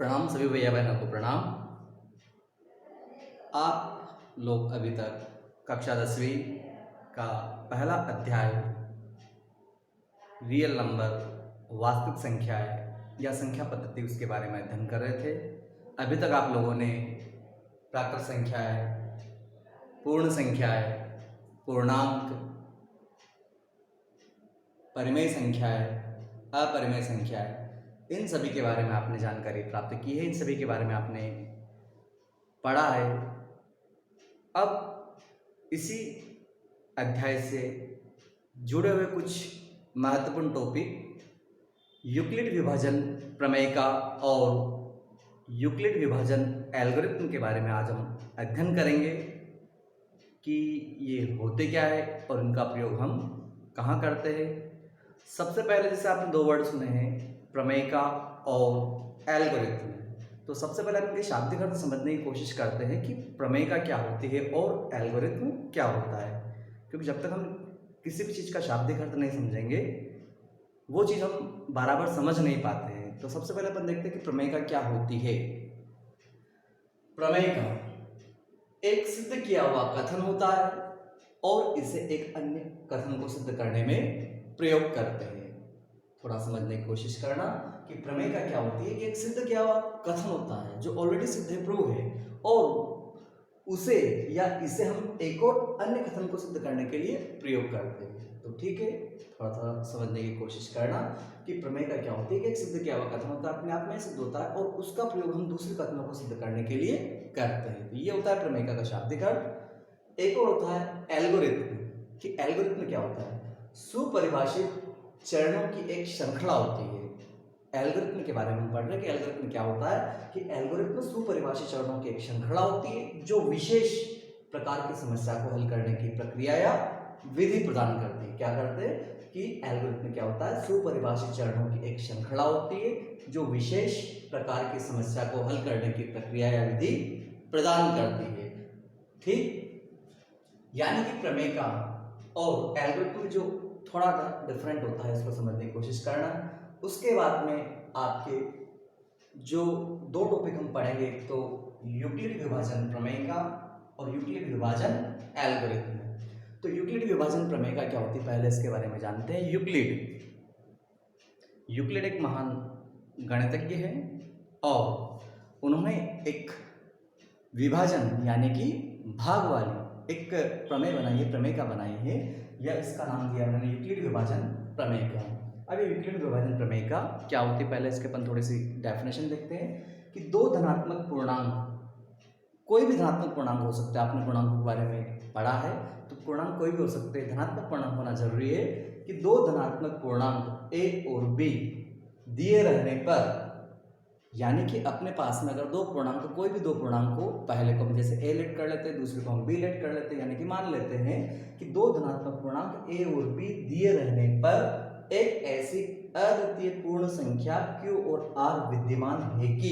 प्रणाम सभी भैया बहनों को प्रणाम। आप लोग अभी तक कक्षा 10वीं का पहला अध्याय रियल नंबर, वास्तविक संख्याएं या संख्या पद्धति उसके बारे में अध्ययन कर रहे थे। अभी तक आप लोगों ने प्राकृत संख्याएं, पूर्ण संख्याएं, पूर्णांक, परिमेय संख्याएं, अपरिमेय संख्याएं, इन सभी के बारे में आपने जानकारी प्राप्त की है, इन सभी के बारे में आपने पढ़ा है। अब इसी अध्याय से जुड़े हुए कुछ महत्वपूर्ण टॉपिक यूक्लिड विभाजन प्रमेय का और यूक्लिड विभाजन एल्गोरिथम के बारे में आज हम अध्ययन करेंगे कि ये होते क्या है और इनका प्रयोग हम कहाँ करते हैं। सबसे पहले जैसे आपने दो वर्ड सुने हैं, प्रमेय का और एल्गोरिथम। तो सबसे पहले हम इनके शाब्दिक अर्थ समझने की कोशिश करते हैं कि प्रमेय का क्या होती है और एल्गोरिथम क्या होता है, क्योंकि जब तक हम किसी भी चीज़ का शाब्दिक अर्थ नहीं समझेंगे वो चीज़ हम बराबर समझ नहीं पाते हैं। तो सबसे पहले अपन देखते हैं कि प्रमेय का क्या होती है। प्रमेय का एक सिद्ध किया हुआ कथन होता है और इसे एक अन्य कथन को सिद्ध करने में प्रयोग करते हैं। थोड़ा समझने की कोशिश करना कि प्रमेय का क्या होती है कि एक सिद्ध किया हुआ कथन होता है जो ऑलरेडी सिद्ध है, प्रूव है, और उसे या इसे हम एक और अन्य कथन को सिद्ध करने के लिए प्रयोग करते हैं। तो ठीक है, थोड़ा थोड़ा समझने की कोशिश करना कि प्रमेय का क्या होती है कि एक सिद्ध किया हुआ कथन होता है, अपने आप में सिद्ध होता है और उसका प्रयोग हम दूसरे कथनों को सिद्ध करने के लिए करते हैं। तो ये होता है प्रमेय का शाब्दिक अर्थ। एक और होता है एल्गोरिथम, कि एल्गोरिथम क्या होता है, सुपरिभाषित चरणों की एक श्रृंखला होती है। एल्गोरिथम के बारे में हम पढ़ रहे हैं कि एल्गोरिथम क्या होता है कि एल्गोरिथम सुपरिभाषित चरणों की एक श्रृंखला होती है जो विशेष प्रकार की समस्या को हल करने की प्रक्रिया या विधि प्रदान करती है। क्या करते हैं कि एल्गोरिथम क्या होता है, सुपरिभाषित चरणों की एक श्रृंखला होती है जो विशेष प्रकार की समस्या को हल करने की प्रक्रिया या विधि प्रदान करती है। ठीक, यानी कि प्रमेय का और एल्गोरिथम जो थोड़ा डिफरेंट होता है, इसको समझने की कोशिश करना। उसके बाद में आपके जो दो टॉपिक हम पढ़ेंगे, तो यूक्लिड विभाजन प्रमेय का और यूक्लिड विभाजन एल्गोरिथम। तो यूक्लिड विभाजन प्रमेय का क्या होती है, पहले इसके बारे में जानते हैं। यूक्लिड एक महान गणितज्ञ है और उन्होंने एक विभाजन यानी कि भाग वाली एक प्रमेय बनाई है, प्रमेय का बनाई है, या इसका नाम दिया उन्होंने यूक्लिड विभाजन प्रमेय का। अब ये यूक्लिड विभाजन प्रमेय का क्या होती है, पहले इसके अपन थोड़ी सी डेफिनेशन देखते हैं कि दो धनात्मक पूर्णांक, कोई भी धनात्मक पूर्णांक हो सकता है, आपने पूर्णांकों के बारे में पढ़ा है, तो पूर्णांक कोई भी हो सकते हैं, धनात्मक पूर्णांक होना जरूरी है कि दो धनात्मक पूर्णांक ए और बी दिए रहने पर, यानी कि अपने पास में अगर दो पूर्णांक, कोई भी दो पूर्णांक को, पहले को हम जैसे ए लेट कर लेते हैं, दूसरे को हम बी लेट कर लेते हैं, यानी कि मान लेते हैं कि दो धनात्मक पूर्णांक ए और बी दिए रहने पर एक ऐसी अद्वितीय पूर्ण संख्या Q और R विद्यमान है कि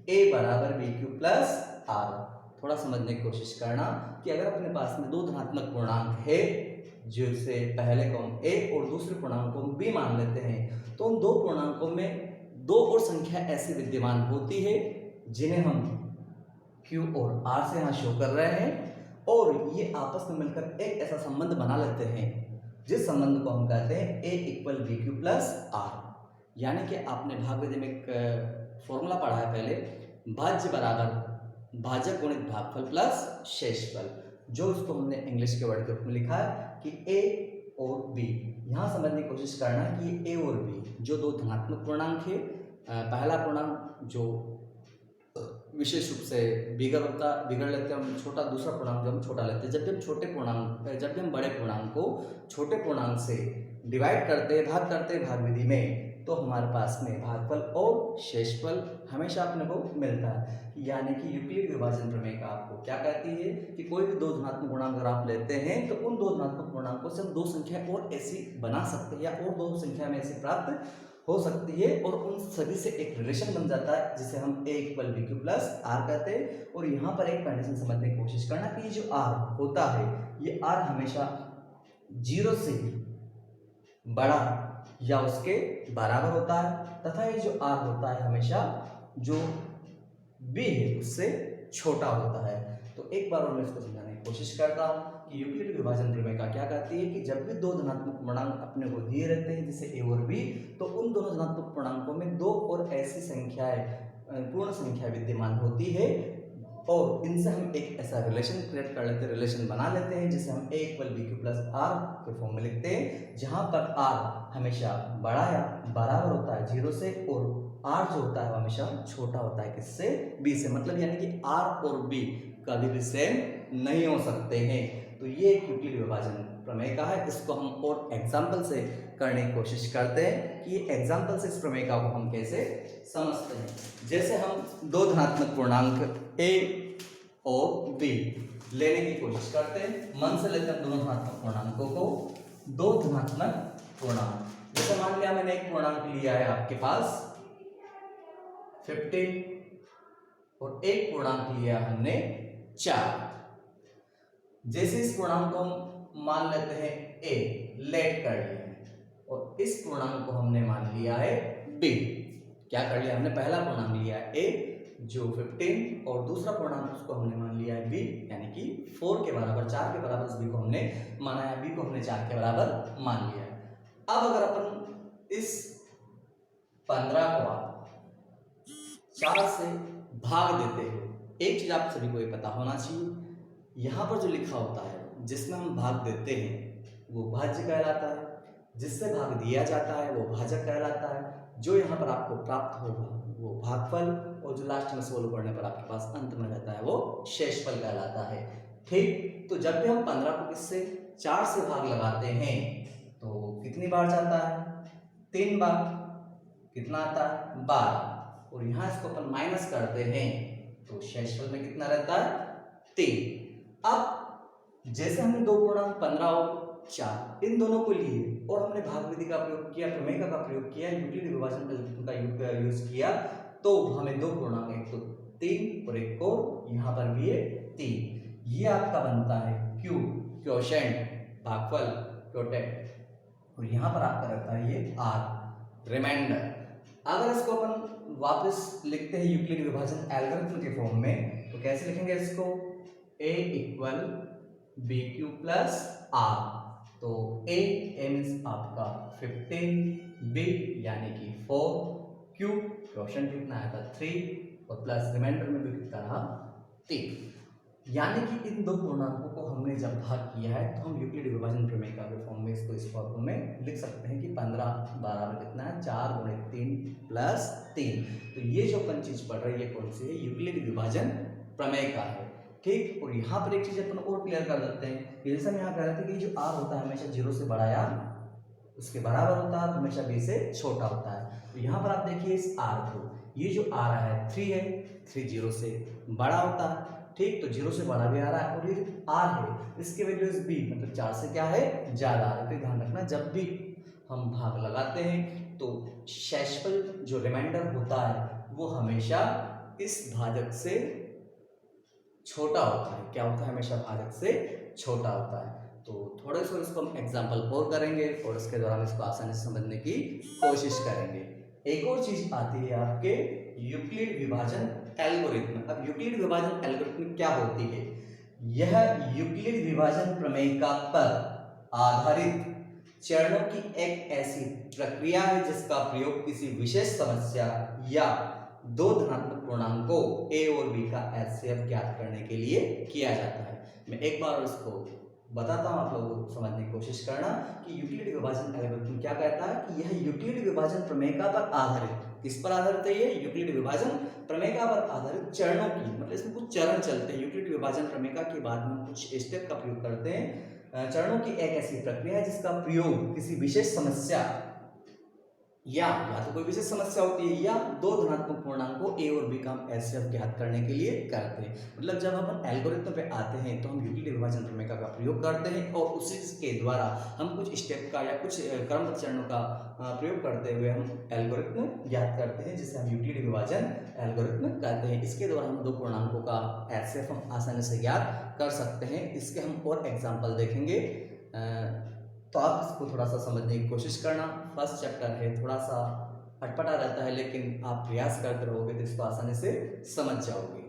A बराबर BQ प्लस R। थोड़ा समझने की कोशिश करना कि अगर अपने पास में दो धनात्मक पूर्णांक है, जिसे पहले को हम A और दूसरे पूर्णांक को हम B मान लेते हैं, तो उन दो पूर्णांकों में दो और संख्या ऐसी विद्यमान होती है जिन्हें हम Q और R से यहाँ शो कर रहे हैं, और ये आपस में मिलकर एक ऐसा संबंध बना लेते हैं जिस संबंध को हम कहते हैं A equal BQ plus R। यानी कि आपने भाग विधि में एक फॉर्मूला पढ़ा है पहले, भाज्य बराबर भाजक गुणित भागफल प्लस शेषफल, जो इसको हमने इंग्लिश के वर्ड के रूप में लिखा है कि A और B। यहाँ समझने की कोशिश करना कि A और B जो दो धनात्मक पूर्णांक है, पहला पूर्णांक जो विशेष रूप से बिगड़ लेते हैं हम छोटा, दूसरा पूर्णांक जो हम छोटा लेते हैं। जब भी हम बड़े पूर्णांक को छोटे पूर्णांक से डिवाइड करते हैं, भाग करते हैं भाग विधि में, तो हमारे पास में भागफल और शेषफल हमेशा अपने को मिलता है। यानी कि यूक्लिड विभाजन प्रमेय का आपको क्या कहती है कि कोई भी दो धनात्मक पूर्णांक अगर आप लेते हैं तो उन दो धनात्मक पूर्णांकों से हम दो संख्या और ऐसी बना सकते हैं या और दो संख्या में ऐसी प्राप्त हो सकती है, और उन सभी से एक रिलेशन बन जाता है जिसे हम A equal BQ plus R कहते हैं। और यहाँ पर एक कंडीशन समझने की कोशिश करना कि ये जो R होता है, ये R हमेशा 0 से बड़ा या उसके बराबर होता है, तथा ये जो R होता है हमेशा जो b है उससे छोटा होता है। तो एक बार और मैं इसको समझाने की कोशिश करता हूँ कि यूक्लिड विभाजन प्रमेय क्या कहती है कि जब भी दो धनात्मक पूर्णांक अपने को दिए रहते हैं जैसे a और b, तो उन दोनों धनात्मक पूर्णांकों में दो और ऐसी संख्याएं पूर्ण संख्या विद्यमान होती है और इनसे हम एक ऐसा रिलेशन क्रिएट कर लेते हैं, रिलेशन बना लेते हैं जिसे हम a = bq + r के फॉर्म में लिखते हैं, जहां पर r हमेशा बड़ा या बराबर होता है 0 से और r जो होता है वो हमेशा छोटा होता है किससे, b से। मतलब यानी कि r और b कभी भी सेम नहीं हो सकते हैं। तो ये एक यूक्लिड विभाजन प्रमेय का है। इसको हम और एग्जाम्पल से करने की कोशिश करते हैं कि ये एग्जाम्पल से इस प्रमेय को हम कैसे समझते हैं। जैसे हम दो धनात्मक पूर्णांक a और b लेने की कोशिश करते हैं। मन से लेते हैं दोनों धनात्मक पूर्णांकों को, दो धनात्मक पूर्णांक। जैसे मान लिया मैंने एक पूर्णांक लिया है आपके पास 15 और एक पूर्णांक लिया हमने 4। जैसे इस पूर्णांक को हम मान लेते हैं a, लेट कर लिया है, और इस पूर्णांक को हमने मान लिया है b। क्या कर लिया हमने, पहला पूर्णांक लिया है a जो 15 और दूसरा पूर्णांक उसको हमने मान लिया है b, यानी कि 4 के बराबर, 4 के बराबर इस b को हमने माना है, b को हमने 4 के बराबर मान लिया है। अब अगर अपन इस 15 को आप 4 से भाग देते हो, एक चीज आप सभी को ये पता होना चाहिए, यहाँ पर जो लिखा होता है जिसमें हम भाग देते हैं वो भाज्य कहलाता है, जिससे भाग दिया जाता है वो भाजक कहलाता है, जो यहाँ पर आपको प्राप्त होगा वो भागफल, और जो लास्ट में सोल्व करने पर आपके पास अंत में रहता है वो शेषफल कहलाता है। ठीक, तो जब भी हम 15 को किससे 4 से भाग लगाते हैं तो कितनी बार जाता है, 3 बार, कितना आता है 12, और यहाँ इसको अपन माइनस करते हैं तो शेषफल में कितना रहता है 3। अब जैसे हमने दो पूर्णांक 15 और 4 इन दोनों को लिए और हमने भाग विधि का प्रयोग किया, प्रमेय का प्रयोग किया, यूक्लिड विभाजन एल्गोरिथम का यूज किया, तो हमें दो पूर्णांक, एक तो 3 और एक को यहाँ पर भी है 3, ये आपका बनता है Q, क्वोशेंट, भागफल, क्वोटेट, और यहाँ पर आपका रहता है ये R, रिमाइंडर। अगर इसको अपन वापस लिखते हैं यूक्लिड विभाजन एल्गोरिथम के फॉर्म में, तो कैसे लिखेंगे इसको, a = bq + r। तो a मीन्स आपका 15, b यानी कि 4, q क्वोशेंट कितना आया था 3, और प्लस रिमाइंडर में भी कितना रहा 3। यानी कि इन दो पूर्णांकों को हमने जब भाग किया है तो हम यूक्लिड विभाजन प्रमेय का फॉर्म में इसको इस फॉर्म में लिख सकते हैं कि 15 12 कितना है 4 × 3 + 3। तो ये जो अपन चीज पढ़ रही है कौन सी है, यूक्लिड विभाजन प्रमेय का है। ठीक, और यहाँ पर एक चीज अपन और क्लियर कर देते हैं कि जैसे हम यहाँ कह रहे थे कि जो r होता है हमेशा 0 से बड़ा या उसके बराबर होता है, हमेशा b से छोटा होता है। तो यहाँ पर आप देखिए इस r को, ये जो आ रहा है 3 है, 3 0 से बड़ा होता है। ठीक, तो 0 से बड़ा भी आ रहा है, और ये r है इसकी वैल्यू b मतलब 4 से क्या है ज्यादा आ रहा है। तो ध्यान रखना जब भी हम भाग लगाते हैं तो शेषफल जो रिमाइंडर होता है वो हमेशा इस भाजक से छोटा होता है। क्या होता है, हमेशा भाजक से छोटा होता है। तो थोड़े से इसको हम एग्जाम्पल और करेंगे और इसके दौरान इसको आसानी से समझने की कोशिश करेंगे। एक और चीज आती है आपके यूक्लिड विभाजन एल्गोरिथम। अब यूक्लिड विभाजन एल्गोरिथम क्या होती है, यह यूक्लिड विभाजन प्रमेय का पर आधारित चरणों की एक ऐसी प्रक्रिया है जिसका प्रयोग किसी विशेष समस्या या दो धनात्मक पूर्णांकों a और b का HCF ज्ञात करने के लिए किया जाता है। मैं एक बार इसको बताता हूँ, आप लोग समझने की कोशिश करना कि यूक्लिड विभाजन एल्गोरिथम क्या कहता है कि यह यूक्लिड विभाजन प्रमेय पर आधारित, किस पर आधारित है ये, यूक्लिड विभाजन प्रमेय पर आधारित चरणों की, मतलब इसमें कुछ चरण चलते हैं। यूक्लिड विभाजन प्रमेय के बाद में कुछ स्टेप का प्रयोग करते हैं। चरणों की एक ऐसी प्रक्रिया है जिसका प्रयोग किसी विशेष समस्या या तो कोई विशेष समस्या होती है या दो धनात्मक पूर्णांकों a और b का हम HCF ज्ञात करने के लिए करते हैं। मतलब जब हम एल्गोरिथम पे आते हैं तो हम यूक्लिड विभाजन प्रमेय का प्रयोग करते हैं और उसी के द्वारा हम कुछ स्टेप का या कुछ क्रमबद्ध चरणों का प्रयोग करते हुए हम एल्गोरिथम ज्ञात करते हैं, जिसे हम यूक्लिड विभाजन एल्गोरिथम कहते हैं। इसके द्वारा हम दो पूर्णांकों का HCF हम आसानी से ज्ञात कर सकते हैं। इसके हम और एग्जाम्पल देखेंगे, तो आप इसको थोड़ा सा समझने की कोशिश करना। फर्स्ट चैप्टर है, थोड़ा सा अटपटा रहता है, लेकिन आप प्रयास करते रहोगे तो इसको आसानी से समझ जाओगे।